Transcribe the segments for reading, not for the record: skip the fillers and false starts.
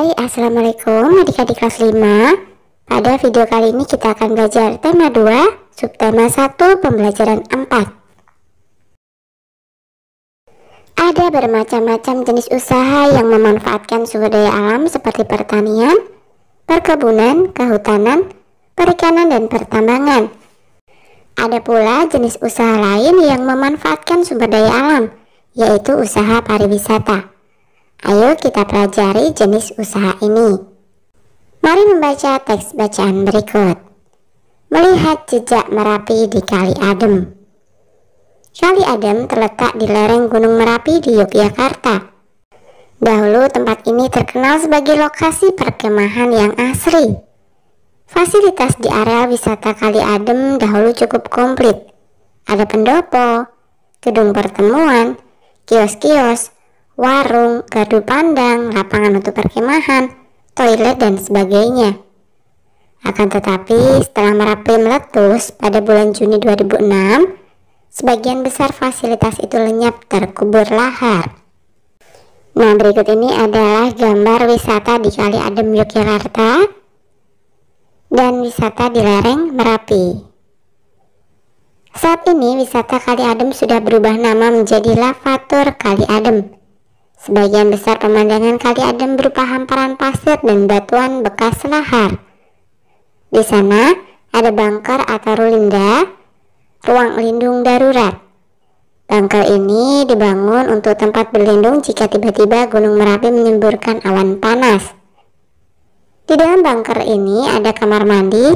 Hai, Assalamualaikum adik-adik kelas 5. Pada video kali ini kita akan belajar tema 2, subtema 1, pembelajaran 4. Ada bermacam-macam jenis usaha yang memanfaatkan sumber daya alam seperti pertanian, perkebunan, kehutanan, perikanan, dan pertambangan. Ada pula jenis usaha lain yang memanfaatkan sumber daya alam, yaitu usaha pariwisata. Ayo kita pelajari jenis usaha ini. Mari membaca teks bacaan berikut. Melihat jejak Merapi di Kali Adem. Kali Adem terletak di lereng Gunung Merapi di Yogyakarta. Dahulu tempat ini terkenal sebagai lokasi perkemahan yang asri. Fasilitas di area wisata Kali Adem dahulu cukup komplit. Ada pendopo, gedung pertemuan, kios-kios, warung, gardu pandang, lapangan untuk perkemahan, toilet, dan sebagainya. Akan tetapi setelah Merapi meletus pada bulan Juni 2006, sebagian besar fasilitas itu lenyap terkubur lahar. Nah, berikut ini adalah gambar wisata di Kali Adem Yogyakarta dan wisata di lereng Merapi. Saat ini wisata Kali Adem sudah berubah nama menjadi Lavatur Kali Adem. Sebagian besar pemandangan Kali Adem berupa hamparan pasir dan batuan bekas lahar. Di sana ada bunker atau rulinda, ruang lindung darurat. Bunker ini dibangun untuk tempat berlindung jika tiba-tiba Gunung Merapi menyemburkan awan panas. Di dalam bunker ini ada kamar mandi,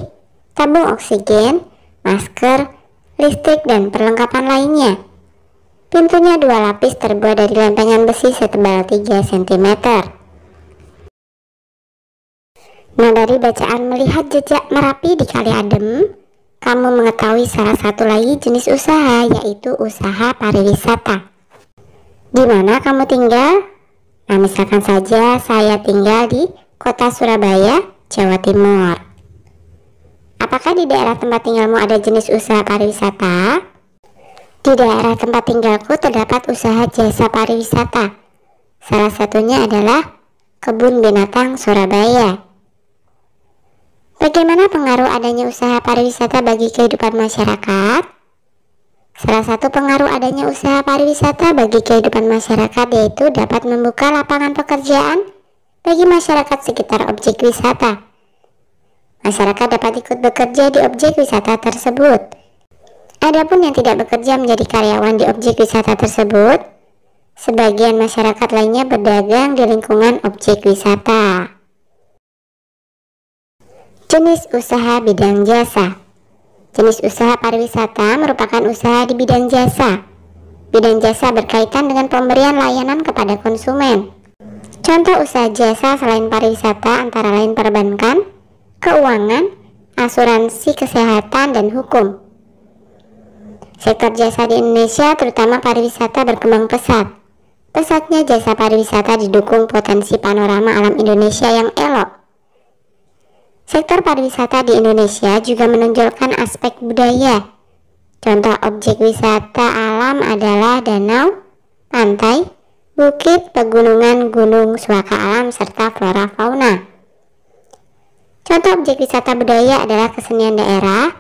tabung oksigen, masker, listrik, dan perlengkapan lainnya. Pintunya 2 lapis terbuat dari lempengan besi setebal 3 cm. Nah, dari bacaan melihat jejak Merapi di Kali Adem, kamu mengetahui salah satu lagi jenis usaha, yaitu usaha pariwisata. Di mana kamu tinggal? Nah, misalkan saja saya tinggal di kota Surabaya, Jawa Timur. Apakah di daerah tempat tinggalmu ada jenis usaha pariwisata? Di daerah tempat tinggalku terdapat usaha jasa pariwisata. Salah satunya adalah Kebun Binatang Surabaya. Bagaimana pengaruh adanya usaha pariwisata bagi kehidupan masyarakat? Salah satu pengaruh adanya usaha pariwisata bagi kehidupan masyarakat yaitu dapat membuka lapangan pekerjaan bagi masyarakat sekitar objek wisata. Masyarakat dapat ikut bekerja di objek wisata tersebut. Adapun yang tidak bekerja menjadi karyawan di objek wisata tersebut, sebagian masyarakat lainnya berdagang di lingkungan objek wisata. Jenis usaha bidang jasa. Jenis usaha pariwisata merupakan usaha di bidang jasa. Bidang jasa berkaitan dengan pemberian layanan kepada konsumen. Contoh usaha jasa selain pariwisata antara lain perbankan, keuangan, asuransi kesehatan, dan hukum. Sektor jasa di Indonesia, terutama pariwisata, berkembang pesat. Pesatnya jasa pariwisata didukung potensi panorama alam Indonesia yang elok. Sektor pariwisata di Indonesia juga menonjolkan aspek budaya. Contoh objek wisata alam adalah danau, pantai, bukit, pegunungan, gunung, suaka alam, serta flora fauna. Contoh objek wisata budaya adalah kesenian daerah,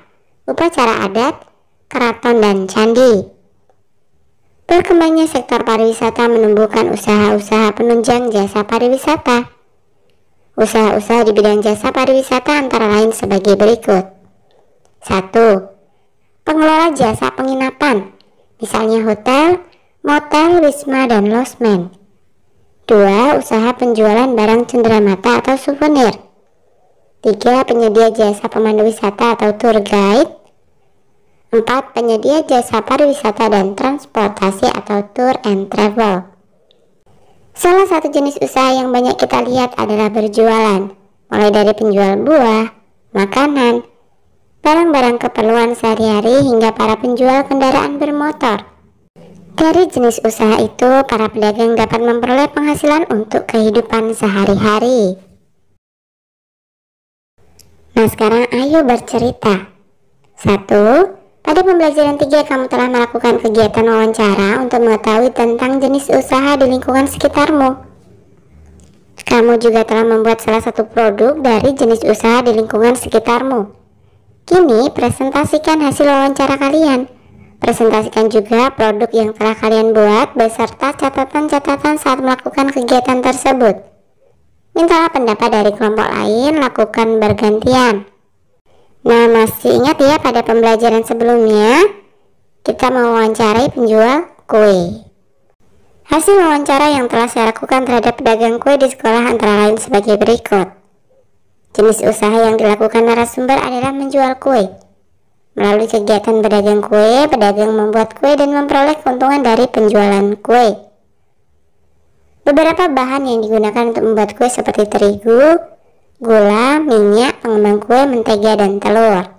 upacara adat, keraton, dan candi. Berkembangnya sektor pariwisata menumbuhkan usaha-usaha penunjang jasa pariwisata. Usaha-usaha di bidang jasa pariwisata antara lain sebagai berikut. 1. Pengelola jasa penginapan, misalnya hotel, motel, wisma, dan losmen. 2. Usaha penjualan barang cenderamata atau souvenir. 3. Penyedia jasa pemandu wisata atau tour guide. 4. Penyedia jasa pariwisata dan transportasi atau tour and travel. Salah satu jenis usaha yang banyak kita lihat adalah berjualan, mulai dari penjual buah, makanan, barang-barang keperluan sehari-hari hingga para penjual kendaraan bermotor. Dari jenis usaha itu, para pedagang dapat memperoleh penghasilan untuk kehidupan sehari-hari. Nah, sekarang ayo bercerita. 1. Pada pembelajaran 3 kamu telah melakukan kegiatan wawancara untuk mengetahui tentang jenis usaha di lingkungan sekitarmu. Kamu juga telah membuat salah satu produk dari jenis usaha di lingkungan sekitarmu. Kini, presentasikan hasil wawancara kalian. Presentasikan juga produk yang telah kalian buat beserta catatan-catatan saat melakukan kegiatan tersebut. Mintalah pendapat dari kelompok lain, lakukan bergantian. Nah, masih ingat ya pada pembelajaran sebelumnya, kita mewawancarai penjual kue. Hasil wawancara yang telah saya lakukan terhadap pedagang kue di sekolah antara lain sebagai berikut. Jenis usaha yang dilakukan narasumber adalah menjual kue. Melalui kegiatan pedagang kue, pedagang membuat kue dan memperoleh keuntungan dari penjualan kue. Beberapa bahan yang digunakan untuk membuat kue seperti terigu, gula, minyak, pengembang kue, mentega, dan telur.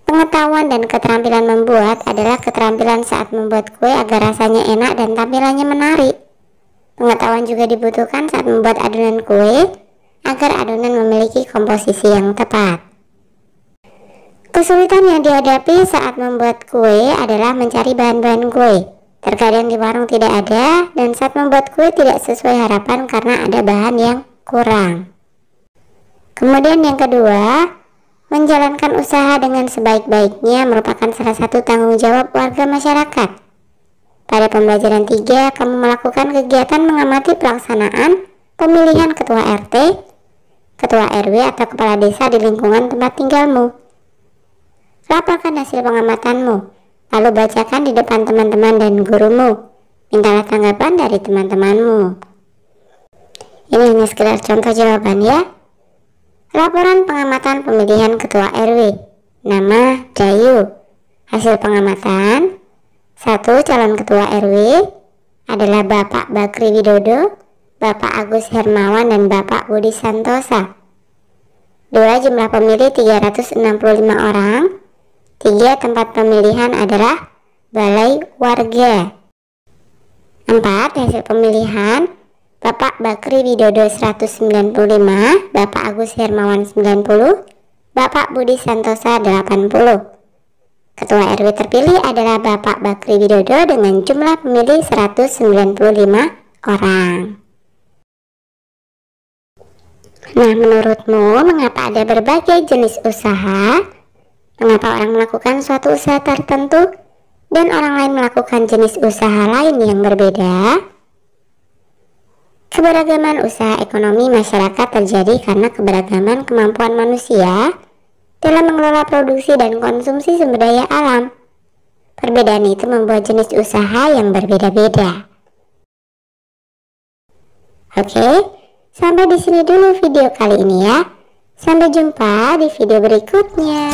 Pengetahuan dan keterampilan membuat adalah keterampilan saat membuat kue agar rasanya enak dan tampilannya menarik. Pengetahuan juga dibutuhkan saat membuat adonan kue agar adonan memiliki komposisi yang tepat. Kesulitan yang dihadapi saat membuat kue adalah mencari bahan-bahan kue. Terkadang di warung tidak ada dan saat membuat kue tidak sesuai harapan karena ada bahan yang kurang. Kemudian yang kedua, menjalankan usaha dengan sebaik-baiknya merupakan salah satu tanggung jawab warga masyarakat. Pada pembelajaran 3, kamu melakukan kegiatan mengamati pelaksanaan pemilihan ketua RT, ketua RW atau kepala desa di lingkungan tempat tinggalmu. Laporkan hasil pengamatanmu, lalu bacakan di depan teman-teman dan gurumu. Mintalah tanggapan dari teman-temanmu. Ini hanya sekedar contoh jawaban ya. Laporan pengamatan pemilihan ketua RW. Nama Dayu. Hasil pengamatan: 1. Calon ketua RW adalah Bapak Bakri Widodo, Bapak Agus Hermawan, dan Bapak Budi Santosa. 2. Jumlah pemilih 365 orang. 3. Tempat pemilihan adalah Balai Warga. 4. Hasil pemilihan: Bapak Bakri Widodo 195, Bapak Agus Hermawan 90, Bapak Budi Santosa 80. Ketua RW terpilih adalah Bapak Bakri Widodo dengan jumlah pemilih 195 orang. Nah, menurutmu mengapa ada berbagai jenis usaha? Mengapa orang melakukan suatu usaha tertentu dan orang lain melakukan jenis usaha lain yang berbeda? Keberagaman usaha ekonomi masyarakat terjadi karena keberagaman kemampuan manusia dalam mengelola produksi dan konsumsi sumber daya alam. Perbedaan itu membuat jenis usaha yang berbeda-beda. Oke, sampai di sini dulu video kali ini ya. Sampai jumpa di video berikutnya.